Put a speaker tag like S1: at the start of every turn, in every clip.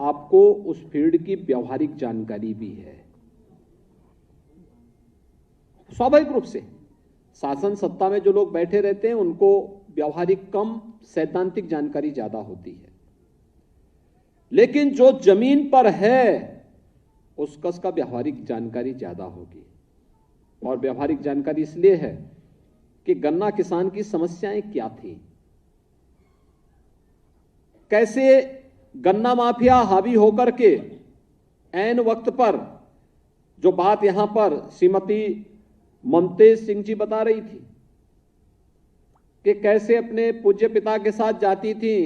S1: आपको उस फील्ड की व्यावहारिक जानकारी भी है। स्वाभाविक रूप से शासन सत्ता में जो लोग बैठे रहते हैं उनको व्यावहारिक कम, सैद्धांतिक जानकारी ज्यादा होती है, लेकिन जो जमीन पर है उसका व्यावहारिक जानकारी ज्यादा होगी। और व्यावहारिक जानकारी इसलिए है कि गन्ना किसान की समस्याएं क्या थी, कैसे गन्ना माफिया हावी होकर के ऐन वक्त पर, जो बात यहां पर श्रीमती ममतेज सिंह जी बता रही थी कि कैसे अपने पूज्य पिता के साथ जाती थी,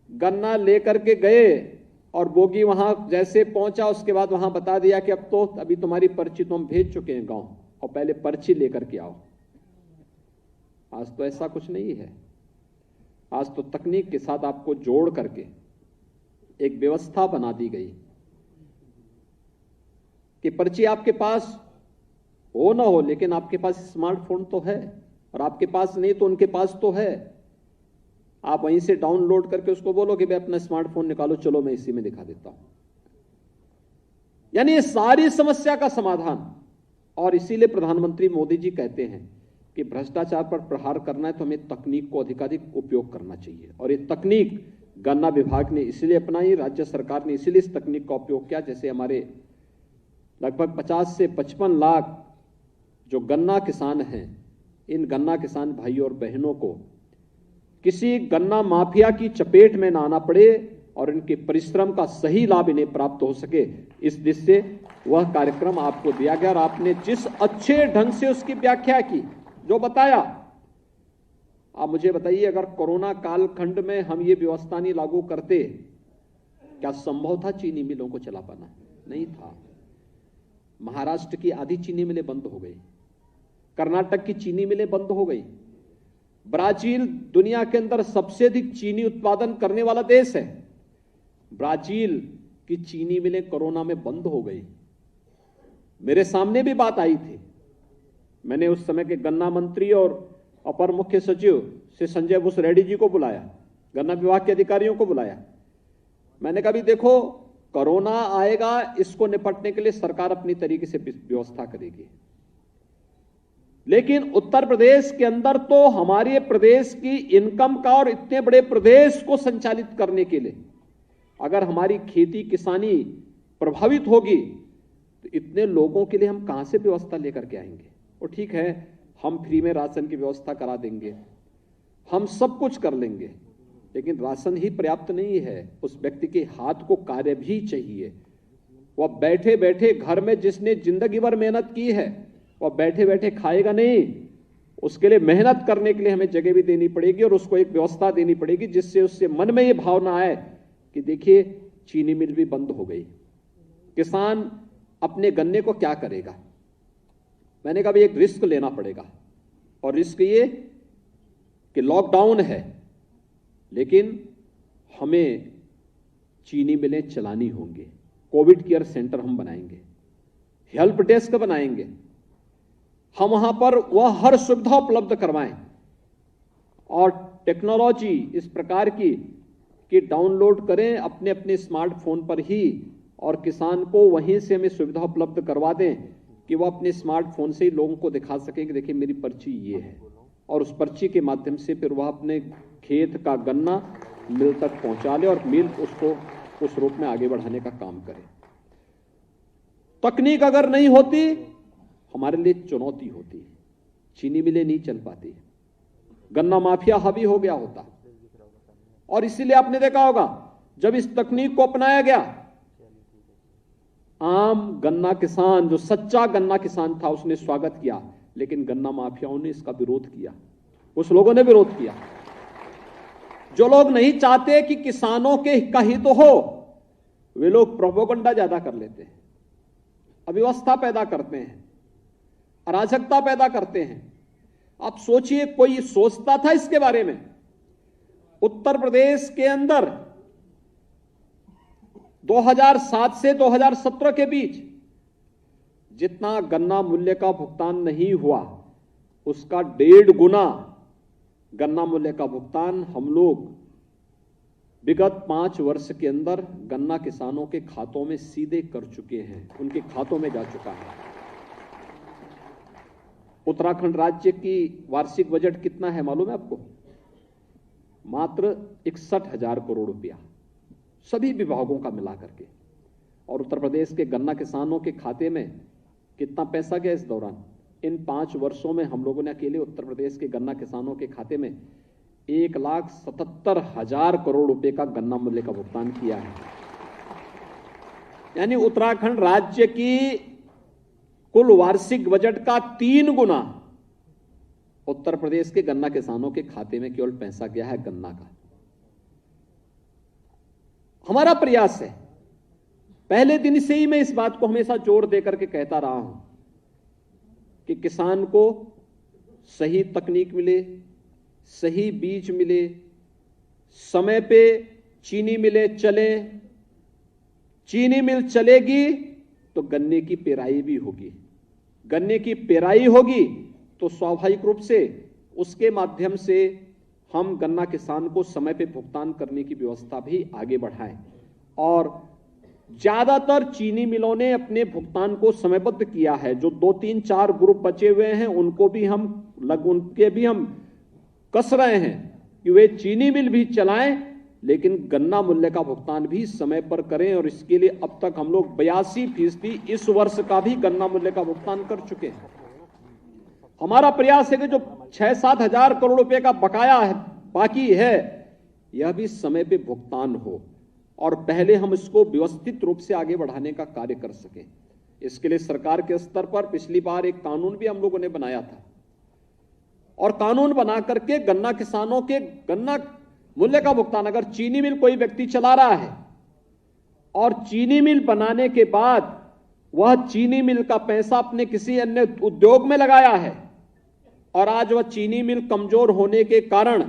S1: गन्ना लेकर के गए और बोगी वहां जैसे पहुंचा उसके बाद वहां बता दिया कि अब तो अभी तुम्हारी पर्ची तो हम भेज चुके हैं गांव, और पहले पर्ची लेकर के आओ। आज तो ऐसा कुछ नहीं है। आज तो तकनीक के साथ आपको जोड़ करके एक व्यवस्था बना दी गई कि पर्ची आपके पास हो ना हो, लेकिन आपके पास स्मार्टफोन तो है, और आपके पास नहीं तो उनके पास तो है। आप वहीं से डाउनलोड करके उसको बोलो कि भाई अपना स्मार्टफोन निकालो, चलो मैं इसी में दिखा देता हूं। यानी ये सारी समस्या का समाधान। और इसीलिए प्रधानमंत्री मोदी जी कहते हैं कि भ्रष्टाचार पर प्रहार करना है तो हमें तकनीक को अधिकाधिक उपयोग करना चाहिए। और ये तकनीक गन्ना विभाग ने इसलिए अपनाई, राज्य सरकार ने इसलिए इस तकनीक का उपयोग किया। जैसे हमारे लगभग 50 से 55 लाख जो गन्ना किसान हैं, इन गन्ना किसान भाई और बहनों को किसी गन्ना माफिया की चपेट में ना आना पड़े और इनके परिश्रम का सही लाभ इन्हें प्राप्त हो सके, इस दृष्टि से वह कार्यक्रम आपको दिया गया। और आपने जिस अच्छे ढंग से उसकी व्याख्या की, जो बताया, आप मुझे बताइए, अगर कोरोना कालखंड में हम ये व्यवस्था नहीं लागू करते, क्या संभव था चीनी मिलों को चला पाना? नहीं था। महाराष्ट्र की आधी चीनी मिलें बंद हो गई, कर्नाटक की चीनी मिलें बंद हो गई, ब्राजील दुनिया के अंदर सबसे अधिक चीनी उत्पादन करने वाला देश है, ब्राजील की चीनी मिलें कोरोना में बंद हो गई। मेरे सामने भी बात आई थी, मैंने उस समय के गन्ना मंत्री और अपर मुख्य सचिव से संजय भूस रेड्डी जी को बुलाया, गन्ना विभाग के अधिकारियों को बुलाया। मैंने कहा भी देखो, कोरोना आएगा, इसको निपटने के लिए सरकार अपनी तरीके से व्यवस्था करेगी, लेकिन उत्तर प्रदेश के अंदर तो हमारे प्रदेश की इनकम का और इतने बड़े प्रदेश को संचालित करने के लिए अगर हमारी खेती किसानी प्रभावित होगी तो इतने लोगों के लिए हम कहां से व्यवस्था लेकर के आएंगे? और ठीक है, हम फ्री में राशन की व्यवस्था करा देंगे, हम सब कुछ कर लेंगे, लेकिन राशन ही पर्याप्त नहीं है। उस व्यक्ति के हाथ को कार्य भी चाहिए। वह बैठे बैठे घर में जिसने जिंदगी भर मेहनत की है वह बैठे बैठे खाएगा नहीं। उसके लिए मेहनत करने के लिए हमें जगह भी देनी पड़ेगी और उसको एक व्यवस्था देनी पड़ेगी जिससे उससे मन में ये भावना आए कि देखिए चीनी मिल भी बंद हो गई, किसान अपने गन्ने को क्या करेगा। मैंने कहा एक रिस्क लेना पड़ेगा, और रिस्क ये कि लॉकडाउन है, लेकिन हमें चीनी मिलें चलानी होंगी, कोविड केयर सेंटर हम बनाएंगे, हेल्प डेस्क बनाएंगे, हम वहां पर वह हर सुविधा उपलब्ध करवाएं, और टेक्नोलॉजी इस प्रकार की कि डाउनलोड करें अपने अपने स्मार्टफोन पर ही, और किसान को वहीं से हमें सुविधा उपलब्ध करवा दें कि वह अपने स्मार्टफोन से ही लोगों को दिखा सकें कि देखिए मेरी पर्ची ये है, और उस पर्ची के माध्यम से फिर वह अपने खेत का गन्ना मिल तक पहुंचा ले और मिल उसको उस रूप में आगे बढ़ाने का काम करे। तकनीक अगर नहीं होती हमारे लिए चुनौती होती, चीनी मिलें नहीं चल पाती, गन्ना माफिया हावी हो गया होता। और इसीलिए आपने देखा होगा जब इस तकनीक को अपनाया गया, आम गन्ना किसान जो सच्चा गन्ना किसान था उसने स्वागत किया, लेकिन गन्ना माफियाओं ने इसका विरोध किया, कुछ लोगों ने विरोध किया। जो लोग नहीं चाहते कि किसानों के का हित हो, वे लोग प्रोपेगेंडा ज्यादा कर लेते हैं, अव्यवस्था पैदा करते हैं, अराजकता पैदा करते हैं। आप सोचिए, कोई सोचता था इसके बारे में? उत्तर प्रदेश के अंदर 2007 से 2017 के बीच जितना गन्ना मूल्य का भुगतान नहीं हुआ, उसका 1.5 गुना गन्ना मूल्य का भुगतान हम लोग विगत 5 वर्ष के अंदर गन्ना किसानों के खातों में सीधे कर चुके हैं, उनके खातों में जा चुका है। उत्तराखंड राज्य की वार्षिक बजट कितना है मालूम है आपको? मात्र 61,000 करोड़ रुपया, सभी विभागों का मिला करके। और उत्तर प्रदेश के गन्ना किसानों के खाते में कितना पैसा गया इस दौरान? इन 5 वर्षों में हम लोगों ने अकेले उत्तर प्रदेश के गन्ना किसानों के खाते में 1,77,000 करोड़ रुपए का गन्ना मूल्य का भुगतान किया है। यानी उत्तराखंड राज्य की कुल वार्षिक बजट का 3 गुना उत्तर प्रदेश के गन्ना किसानों के खाते में केवल पैसा गया है गन्ना का। हमारा प्रयास है, पहले दिन से ही मैं इस बात को हमेशा जोर देकर के कहता रहा हूं कि किसान को सही तकनीक मिले, सही बीज मिले, समय पे चीनी मिलें चले। चीनी मिल चलेगी तो गन्ने की पेराई भी होगी, गन्ने की पेराई होगी तो स्वाभाविक रूप से उसके माध्यम से हम गन्ना किसान को समय पे भुगतान करने की व्यवस्था भी आगे बढ़ाएं। और ज्यादातर चीनी मिलों ने अपने भुगतान को समयबद्ध किया है। जो 2, 3, 4 ग्रुप बचे हुए हैं उनके भी हम कस रहे हैं कि वे चीनी मिल भी चलाएं, लेकिन गन्ना मूल्य का भुगतान भी समय पर करें। और इसके लिए अब तक हम लोग 82% इस वर्ष का भी गन्ना मूल्य का भुगतान कर चुके हैं। हमारा प्रयास है कि जो 6-7 हजार करोड़ रुपए का बकाया है, बाकी है, यह भी समय पे भुगतान हो और पहले हम इसको व्यवस्थित रूप से आगे बढ़ाने का कार्य कर सकें। इसके लिए सरकार के स्तर पर पिछली बार एक कानून भी हम लोगों ने बनाया था और कानून बना करके गन्ना किसानों के गन्ना मूल्य का भुगतान, अगर चीनी मिल कोई व्यक्ति चला रहा है और चीनी मिल बनाने के बाद वह चीनी मिल का पैसा अपने किसी अन्य उद्योग में लगाया है और आज वह चीनी मिल कमजोर होने के कारण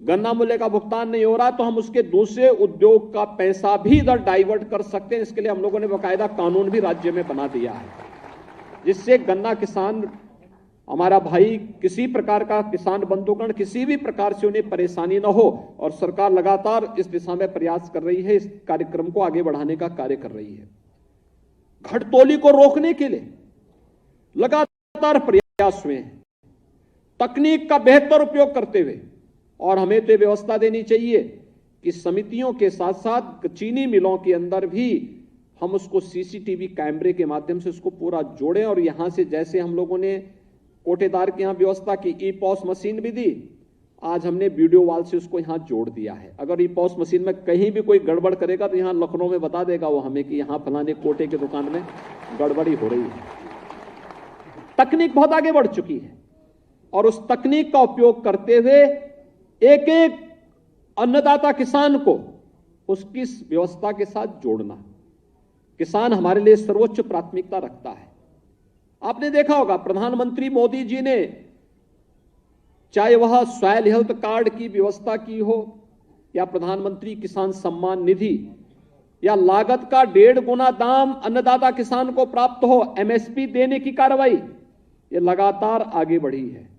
S1: गन्ना मूल्य का भुगतान नहीं हो रहा, तो हम उसके दूसरे उद्योग का पैसा भी इधर डाइवर्ट कर सकते हैं। इसके लिए हम लोगों ने बाकायदा कानून भी राज्य में बना दिया है, जिससे गन्ना किसान हमारा भाई किसी प्रकार का किसान बंधुगण किसी भी प्रकार से उन्हें परेशानी न हो। और सरकार लगातार इस दिशा में प्रयास कर रही है, इस कार्यक्रम को आगे बढ़ाने का कार्य कर रही है। घटतोली को रोकने के लिए लगातार प्रयास हुए हैं, तकनीक का बेहतर उपयोग करते हुए। और हमें तो व्यवस्था देनी चाहिए कि समितियों के साथ साथ चीनी मिलों के अंदर भी हम उसको सीसीटीवी कैमरे के माध्यम से उसको पूरा जोड़ें। और यहां से जैसे हम लोगों ने कोटेदार के यहां व्यवस्था की, ई-पॉस मशीन भी दी, आज हमने वीडियो वॉल से उसको यहां जोड़ दिया है। अगर ई-पॉस मशीन में कहीं भी कोई गड़बड़ करेगा तो यहां लखनऊ में बता देगा वो हमें कि यहां फलाने कोटे की दुकान में गड़बड़ी हो रही है। तकनीक बहुत आगे बढ़ चुकी है और उस तकनीक का उपयोग करते हुए एक एक अन्नदाता किसान को उसकी व्यवस्था के साथ जोड़ना, किसान हमारे लिए सर्वोच्च प्राथमिकता रखता है। आपने देखा होगा प्रधानमंत्री मोदी जी ने, चाहे वह सॉइल हेल्थ कार्ड की व्यवस्था की हो या प्रधानमंत्री किसान सम्मान निधि या लागत का 1.5 गुना दाम अन्नदाता किसान को प्राप्त हो, एमएसपी देने की कार्रवाई, ये लगातार आगे बढ़ी है।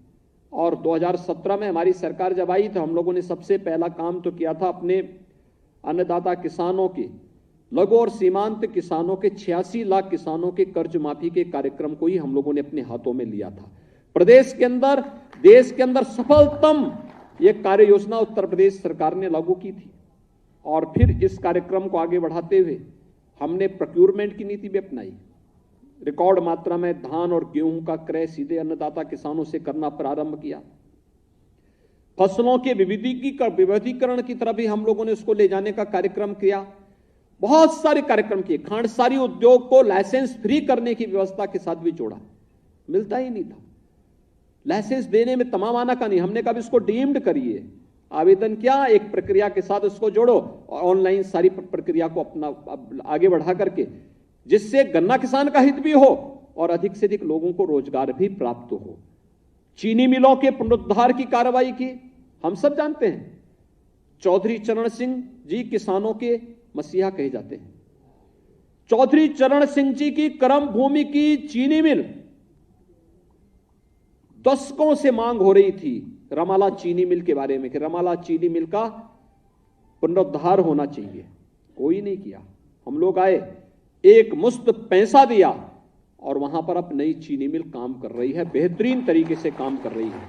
S1: और 2017 में हमारी सरकार जब आई तो हम लोगों ने सबसे पहला काम तो किया था, अपने अन्नदाता किसानों की, लघु और सीमांत किसानों के 86 लाख किसानों के कर्ज माफी के कार्यक्रम को ही हम लोगों ने अपने हाथों में लिया था। प्रदेश के अंदर, देश के अंदर सफलतम ये कार्य योजना उत्तर प्रदेश सरकार ने लागू की थी। और फिर इस कार्यक्रम को आगे बढ़ाते हुए हमने प्रोक्योरमेंट की नीति भी अपनाई। रिकॉर्ड मात्रा में धान और गेहूं का क्रय सीधे अन्नदाता किसानों से करना प्रारंभ किया। फसलों के विविधीकरण की तरफ भी हम लोगों ने उसको ले जाने का कार्यक्रम किया। बहुत सारे कार्यक्रम किए। खांडसारी उद्योग को लाइसेंस फ्री करने की व्यवस्था के साथ भी जोड़ा, मिलता ही नहीं था लाइसेंस देने में तमाम आना का नहीं, हमने कहा इसको डीम्ड करिए, आवेदन किया, एक प्रक्रिया के साथ उसको जोड़ो और ऑनलाइन सारी प्रक्रिया को अपना आगे बढ़ा करके, जिससे गन्ना किसान का हित भी हो और अधिक से अधिक लोगों को रोजगार भी प्राप्त हो। चीनी मिलों के पुनरुद्धार की कार्रवाई की। हम सब जानते हैं चौधरी चरण सिंह जी किसानों के मसीहा कहे जाते हैं। चौधरी चरण सिंह जी की कर्म भूमि की चीनी मिल दशकों से मांग हो रही थी रमाला चीनी मिल के बारे में कि रमाला चीनी मिल का पुनरुद्धार होना चाहिए, कोई नहीं किया। हम लोग आए, एक मुश्त पैसा दिया और वहां पर अब नई चीनी मिल काम कर रही है, बेहतरीन तरीके से काम कर रही है।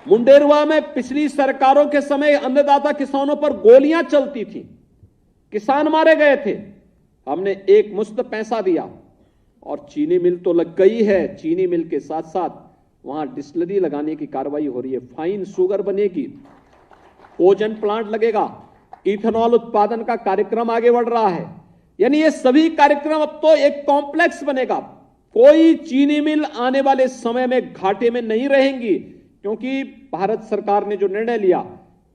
S1: मुंडेरवा में पिछली सरकारों के समय अन्नदाता किसानों पर गोलियां चलती थी, किसान मारे गए थे। हमने एक मुश्त पैसा दिया और चीनी मिल तो लग गई है, चीनी मिल के साथ साथ वहां डिस्टिलरी लगाने की कार्रवाई हो रही है, फाइन शुगर बनेगी, कोजन प्लांट लगेगा, इथेनॉल उत्पादन का कार्यक्रम आगे बढ़ रहा है। यानी ये सभी कार्यक्रम अब तो एक कॉम्प्लेक्स बनेगा। कोई चीनी मिल आने वाले समय में घाटे में नहीं रहेंगी, क्योंकि भारत सरकार ने जो निर्णय लिया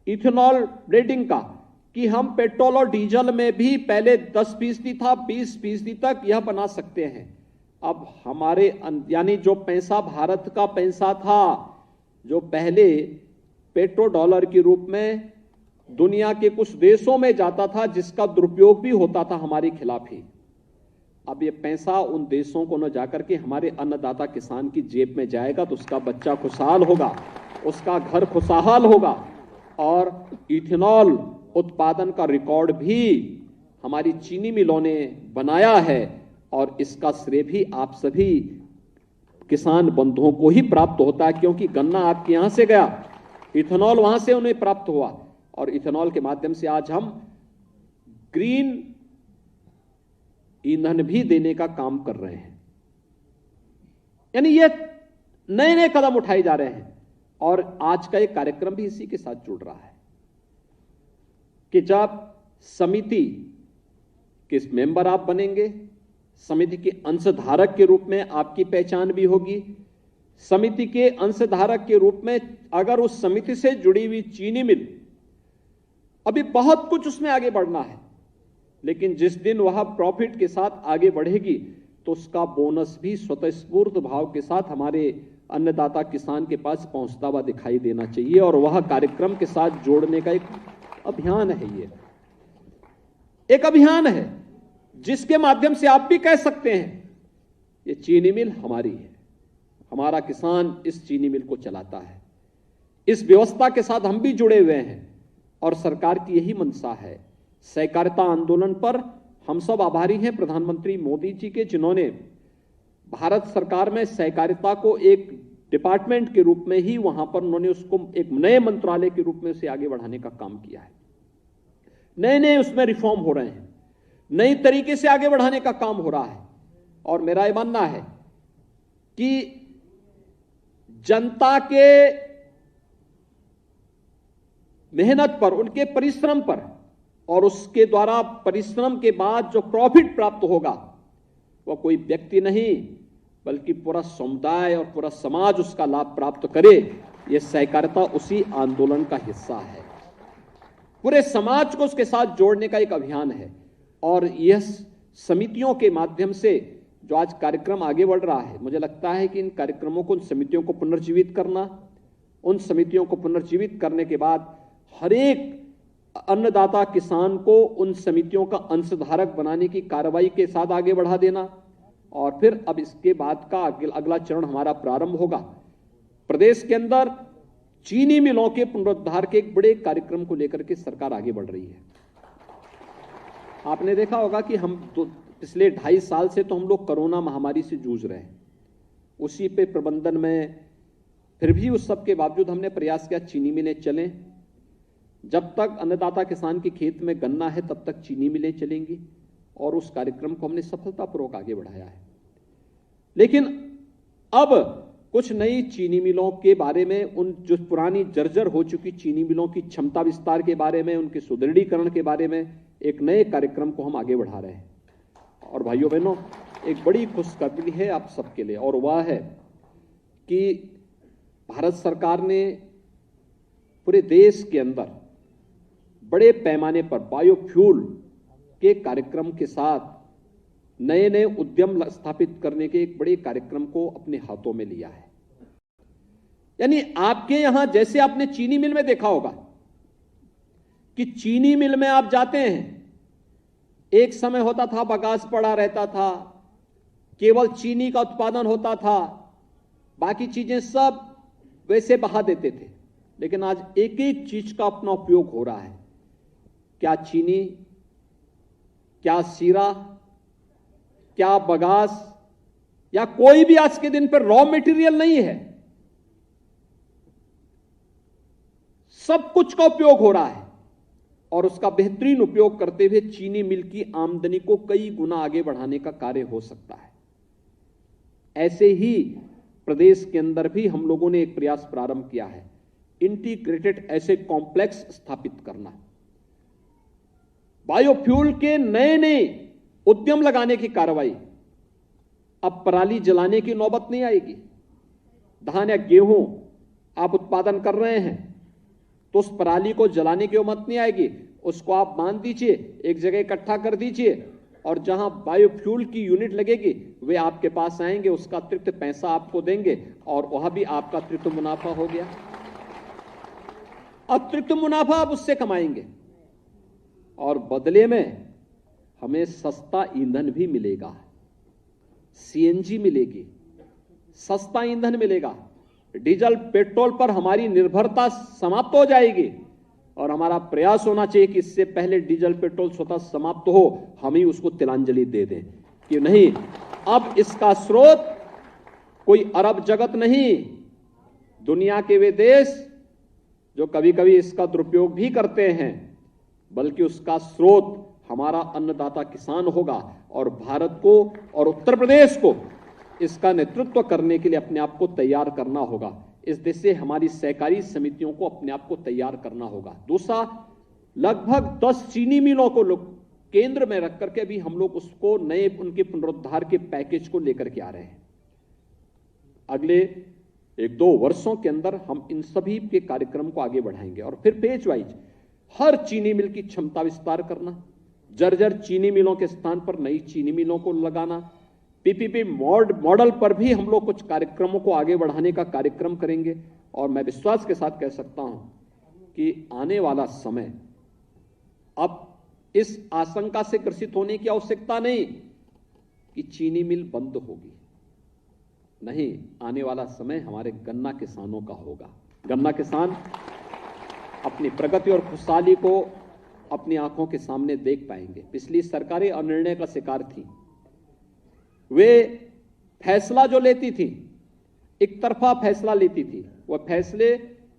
S1: इथेनॉल ब्लेंडिंग का, कि हम पेट्रोल और डीजल में भी पहले 10% था, 20% तक यह बना सकते हैं। अब हमारे यानी जो पैसा भारत का पैसा था, जो पहले पेट्रो डॉलर के रूप में दुनिया के कुछ देशों में जाता था, जिसका दुरुपयोग भी होता था हमारे खिलाफ ही, अब ये पैसा उन देशों को न जाकर के हमारे अन्नदाता किसान की जेब में जाएगा, तो उसका बच्चा खुशहाल होगा, उसका घर खुशहाल होगा। और इथेनॉल उत्पादन का रिकॉर्ड भी हमारी चीनी मिलों ने बनाया है, और इसका श्रेय भी आप सभी किसान बंधुओं को ही प्राप्त होता है, क्योंकि गन्ना आपके यहां से गया, इथेनॉल वहां से उन्हें प्राप्त हुआ, और इथेनॉल के माध्यम से आज हम ग्रीन ईंधन भी देने का काम कर रहे हैं। यानी ये नए नए कदम उठाए जा रहे हैं, और आज का एक कार्यक्रम भी इसी के साथ जुड़ रहा है कि जब समिति के मेंबर आप बनेंगे, समिति के अंशधारक के रूप में आपकी पहचान भी होगी। समिति के अंशधारक के रूप में अगर उस समिति से जुड़ी हुई चीनी मिल, अभी बहुत कुछ उसमें आगे बढ़ना है, लेकिन जिस दिन वह प्रॉफिट के साथ आगे बढ़ेगी तो उसका बोनस भी स्वतःस्फूर्त भाव के साथ हमारे अन्नदाता किसान के पास पहुंचता हुआ दिखाई देना चाहिए, और वह कार्यक्रम के साथ जोड़ने का एक अभियान है। ये एक अभियान है जिसके माध्यम से आप भी कह सकते हैं ये चीनी मिल हमारी है, हमारा किसान इस चीनी मिल को चलाता है। इस व्यवस्था के साथ हम भी जुड़े हुए हैं, और सरकार की यही मंशा है। सहकारिता आंदोलन पर हम सब आभारी हैं प्रधानमंत्री मोदी जी के, जिन्होंने भारत सरकार में सहकारिता को एक डिपार्टमेंट के रूप में ही वहां पर उन्होंने उसको एक नए मंत्रालय के रूप में उसे आगे बढ़ाने का काम किया है। नए नए उसमें रिफॉर्म हो रहे हैं, नई तरीके से आगे बढ़ाने का काम हो रहा है। और मेरा यह मानना है कि जनता के मेहनत पर, उनके परिश्रम पर, और उसके द्वारा परिश्रम के बाद जो प्रॉफिट प्राप्त होगा वह कोई व्यक्ति नहीं बल्कि पूरा समुदाय और पूरा समाज उसका लाभ प्राप्त करे। यह सहकारिता उसी आंदोलन का हिस्सा है, पूरे समाज को उसके साथ जोड़ने का एक अभियान है। और यह समितियों के माध्यम से जो आज कार्यक्रम आगे बढ़ रहा है, मुझे लगता है कि इन कार्यक्रमों को, उन समितियों को पुनर्जीवित करना, उन समितियों को पुनर्जीवित करने के बाद हर एक अन्नदाता किसान को उन समितियों का अंशधारक बनाने की कार्रवाई के साथ आगे बढ़ा देना, और फिर अब इसके बाद का अगला चरण हमारा प्रारंभ होगा। प्रदेश के अंदर चीनी मिलों के पुनरुद्धार के एक बड़े कार्यक्रम को लेकर के सरकार आगे बढ़ रही है। आपने देखा होगा कि हम पिछले 2.5 साल से तो हम लोग कोरोना महामारी से जूझ रहे हैं, उसी पे प्रबंधन में, फिर भी उस सब के बावजूद हमने प्रयास किया चीनी मिलें चलें। जब तक अन्नदाता किसान के खेत में गन्ना है तब तक चीनी मिलें चलेंगी, और उस कार्यक्रम को हमने सफलतापूर्वक आगे बढ़ाया है। लेकिन अब कुछ नई चीनी मिलों के बारे में, उन जो पुरानी जर्जर हो चुकी चीनी मिलों की क्षमता विस्तार के बारे में, उनके सुदृढ़ीकरण के बारे में एक नए कार्यक्रम को हम आगे बढ़ा रहे हैं। और भाइयों बहनों, एक बड़ी खुशखबरी है आप सबके लिए, और वह है कि भारत सरकार ने पूरे देश के अंदर बड़े पैमाने पर बायोफ्यूल के कार्यक्रम के साथ नए नए उद्यम स्थापित करने के एक बड़े कार्यक्रम को अपने हाथों में लिया है। यानी आपके यहां, जैसे आपने चीनी मिल में देखा होगा कि चीनी मिल में आप जाते हैं, एक समय होता था बगास पड़ा रहता था, केवल चीनी का उत्पादन होता था, बाकी चीजें सब वैसे बहा देते थे। लेकिन आज एक एक चीज का अपना उपयोग हो रहा है। क्या चीनी, क्या सीरा, क्या बगास या कोई भी आज के दिन पर रॉ मटेरियल नहीं है। सब कुछ का उपयोग हो रहा है और उसका बेहतरीन उपयोग करते हुए चीनी मिल की आमदनी को कई गुना आगे बढ़ाने का कार्य हो सकता है। ऐसे ही प्रदेश के अंदर भी हम लोगों ने एक प्रयास प्रारंभ किया है, इंटीग्रेटेड एसिड कॉम्प्लेक्स स्थापित करना, बायोफ्यूल के नए नए उद्यम लगाने की कार्रवाई। अब पराली जलाने की नौबत नहीं आएगी। धान या गेहूं आप उत्पादन कर रहे हैं तो उस पराली को जलाने की नौबत नहीं आएगी, उसको आप बांध दीजिए, एक जगह इकट्ठा कर दीजिए और जहां बायोफ्यूल की यूनिट लगेगी वे आपके पास आएंगे, उसका अतिरिक्त पैसा आपको देंगे और वहां भी आपका अतिरिक्त मुनाफा हो गया। अतिरिक्त मुनाफा आप उससे कमाएंगे और बदले में हमें सस्ता ईंधन भी मिलेगा, सीएनजी मिलेगी, सस्ता ईंधन मिलेगा। डीजल पेट्रोल पर हमारी निर्भरता समाप्त हो जाएगी और हमारा प्रयास होना चाहिए कि इससे पहले डीजल पेट्रोल स्वतः समाप्त हो, हम ही उसको तिलांजलि दे दें कि नहीं, अब इसका स्रोत कोई अरब जगत नहीं, दुनिया के वे देश जो कभी कभी इसका दुरुपयोग भी करते हैं, बल्कि उसका स्रोत हमारा अन्नदाता किसान होगा और भारत को और उत्तर प्रदेश को इसका नेतृत्व करने के लिए अपने आप को तैयार करना होगा। इस दिशा से हमारी सहकारी समितियों को अपने आप को तैयार करना होगा। दूसरा, लगभग 10 चीनी मिलों को केंद्र में रख करके अभी हम लोग उसको नए उनके पुनरुद्धार के पैकेज को लेकर के आ रहे हैं। अगले 1-2 वर्षों के अंदर हम इन सभी के कार्यक्रम को आगे बढ़ाएंगे और फिर पेज वाइज हर चीनी मिल की क्षमता विस्तार करना, जर्जर चीनी मिलों के स्थान पर नई चीनी मिलों को लगाना, पीपीपी मॉडल पर भी हम लोग कुछ कार्यक्रमों को आगे बढ़ाने का कार्यक्रम करेंगे। और मैं विश्वास के साथ कह सकता हूं कि आने वाला समय अब इस आशंका से ग्रसित होने की आवश्यकता नहीं कि चीनी मिल बंद होगी, नहीं, आने वाला समय हमारे गन्ना किसानों का होगा। गन्ना किसान अपनी प्रगति और खुशहाली को अपनी आंखों के सामने देख पाएंगे। पिछली सरकारें अनिर्णय का शिकार थी, वे फैसला जो लेती थी एक तरफा फैसला लेती थी, वह फैसले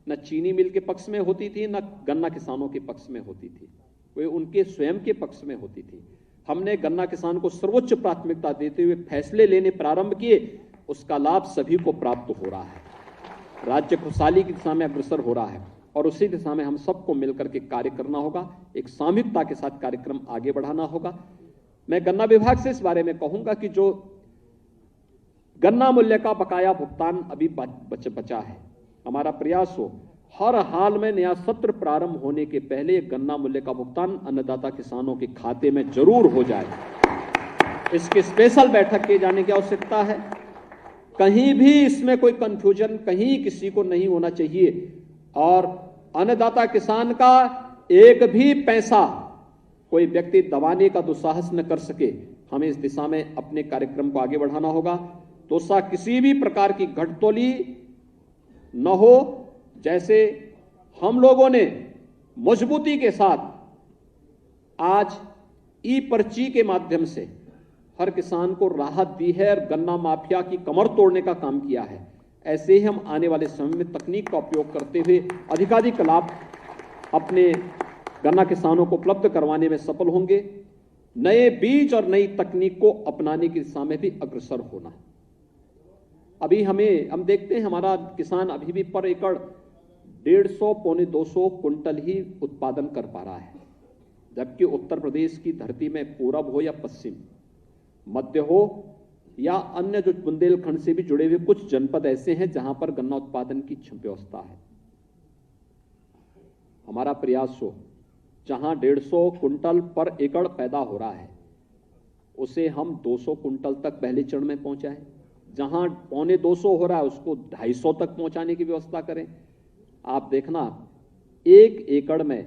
S1: न चीनी मिल के पक्ष में होती थी न गन्ना किसानों के पक्ष में होती थी, वे उनके स्वयं के पक्ष में होती थी। हमने गन्ना किसान को सर्वोच्च प्राथमिकता देते हुए फैसले लेने प्रारंभ किए, उसका लाभ सभी को प्राप्त हो रहा है, राज्य खुशहाली की दिशा में अग्रसर हो रहा है और उसी दिशा में हम सबको मिलकर के कार्य करना होगा, एक सामूहिकता के साथ कार्यक्रम आगे बढ़ाना होगा। मैं गन्ना विभाग से इस बारे में कहूंगा कि जो गन्ना मूल्य का बकाया भुगतान अभी बचा है, हमारा प्रयास हो हर हाल में नया सत्र प्रारंभ होने के पहले गन्ना मूल्य का भुगतान अन्नदाता किसानों के खाते में जरूर हो जाए। इसकी स्पेशल बैठक किए जाने की आवश्यकता है। कहीं भी इसमें कोई कंफ्यूजन कहीं किसी को नहीं होना चाहिए और अन्नदाता किसान का एक भी पैसा कोई व्यक्ति दबाने का दुस्साहस न कर सके, हमें इस दिशा में अपने कार्यक्रम को आगे बढ़ाना होगा। दूसरा, किसी भी प्रकार की घटतोली न हो, जैसे हम लोगों ने मजबूती के साथ आज ई पर्ची के माध्यम से हर किसान को राहत दी है और गन्ना माफिया की कमर तोड़ने का काम किया है, ऐसे ही हम आने वाले समय में तकनीक का उपयोग करते हुए अधिकाधिक लाभ अपने गन्ना किसानों को उपलब्ध करवाने में सफल होंगे। नए बीज और नई तकनीक को अपनाने की दिशा में भी अग्रसर होना। अभी हम देखते हैं हमारा किसान अभी भी पर एकड़ 150-200 कुंटल ही उत्पादन कर पा रहा है, जबकि उत्तर प्रदेश की धरती में पूरब हो या पश्चिम, मध्य हो या अन्य जो बुंदेलखंड से भी जुड़े हुए कुछ जनपद ऐसे हैं जहां पर गन्ना उत्पादन की व्यवस्था है। हमारा प्रयास हो जहां 150 कुंटल पर एकड़ पैदा हो रहा है उसे हम 200 कुंटल तक पहले चरण में पहुंचाएं, जहां 250 हो रहा है उसको 250 तक पहुंचाने की व्यवस्था करें। आप देखना, 1 एकड़ में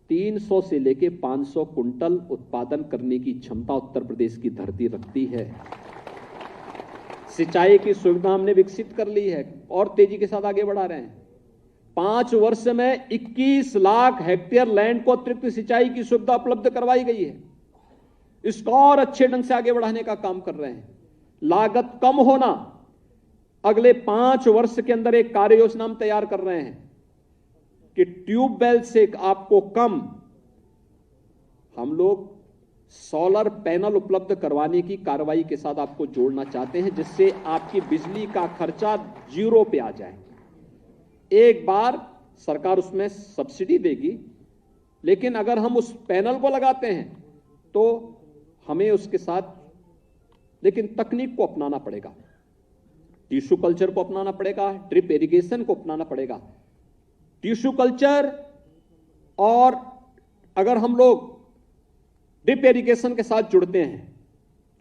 S1: 300 से लेके 500 कुंटल उत्पादन करने की क्षमता उत्तर प्रदेश की धरती रखती है। सिंचाई की सुविधा हमने विकसित कर ली है और तेजी के साथ आगे बढ़ा रहे हैं। 5 वर्ष में 21 लाख हेक्टेयर लैंड को अतिरिक्त सिंचाई की सुविधा उपलब्ध करवाई गई है। इसको और अच्छे ढंग से आगे बढ़ाने का काम कर रहे हैं। लागत कम होना, अगले 5 वर्ष के अंदर एक कार्य योजना हम तैयार कर रहे हैं कि ट्यूबवेल से आपको कम हम लोग सोलर पैनल उपलब्ध करवाने की कार्रवाई के साथ आपको जोड़ना चाहते हैं, जिससे आपकी बिजली का खर्चा 0 पे आ जाए। एक बार सरकार उसमें सब्सिडी देगी, लेकिन अगर हम उस पैनल को लगाते हैं तो हमें उसके साथ लेकिन तकनीक को अपनाना पड़ेगा, टिश्यू कल्चर को अपनाना पड़ेगा, ड्रिप इरिगेशन को अपनाना पड़ेगा। टिश्यू कल्चर और अगर हम लोग ड्रिप इरिगेशन के साथ जुड़ते हैं,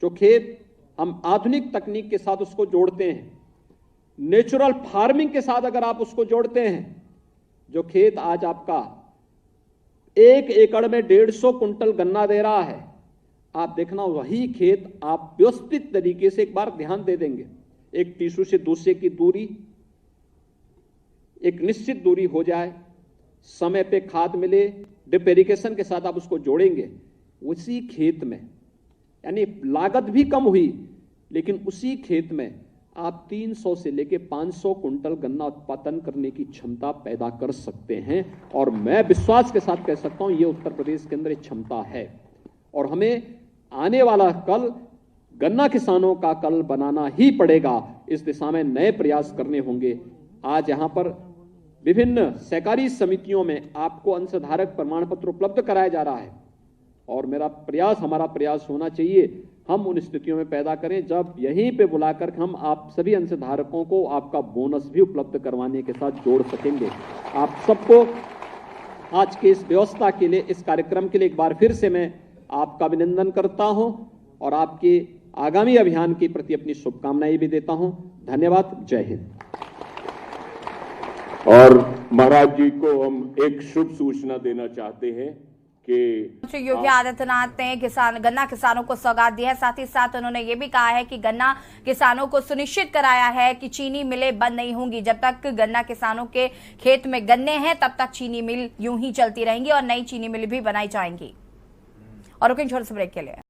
S1: जो खेत हम आधुनिक तकनीक के साथ उसको जोड़ते हैं, नेचुरल फार्मिंग के साथ अगर आप उसको जोड़ते हैं, जो खेत आज आपका 1 एकड़ में 150 कुंटल गन्ना दे रहा है, आप देखना वही खेत आप व्यवस्थित तरीके से एक बार ध्यान दे देंगे, एक टिश्यू से दूसरे की दूरी एक निश्चित दूरी हो जाए, समय पे खाद मिले, ड्रिप इरिगेशन के साथ आप उसको जोड़ेंगे, उसी खेत में यानी लागत भी कम हुई, लेकिन उसी खेत में आप 300 से लेके 500 कुंटल गन्ना उत्पादन करने की क्षमता पैदा कर सकते हैं। और मैं विश्वास के साथ कह सकता हूं ये उत्तर प्रदेश के अंदर एक क्षमता है, और हमें आने वाला कल गन्ना किसानों का कल बनाना ही पड़ेगा। इस दिशा में नए प्रयास करने होंगे। आज यहां पर विभिन्न सहकारी समितियों में आपको अंशधारक प्रमाण पत्र उपलब्ध कराया जा रहा है, और हमारा प्रयास होना चाहिए हम उन स्थितियों में पैदा करें जब यहीं पे बुलाकर हम आप सभी अंशधारकों को आपका बोनस भी उपलब्ध करवाने के साथ जोड़ सकेंगे। आप सबको आज के इस व्यवस्था के लिए, इस कार्यक्रम के लिए एक बार फिर से मैं आपका अभिनंदन करता हूं और आपके आगामी अभियान के प्रति अपनी शुभकामनाएं भी देता हूं। धन्यवाद। जय हिंद।
S2: और महाराज जी को हम एक शुभ सूचना देना चाहते हैं कि
S3: योगी आदित्यनाथ ने गन्ना किसानों को सौगात दी है। साथ ही साथ उन्होंने ये भी कहा है कि गन्ना किसानों को सुनिश्चित कराया है कि चीनी मिलें बंद नहीं होंगी। जब तक गन्ना किसानों के खेत में गन्ने हैं तब तक चीनी मिल यूं ही चलती रहेंगी और नई चीनी मिल भी बनाई जाएंगी। और रुकें छोटे से ब्रेक के लिए।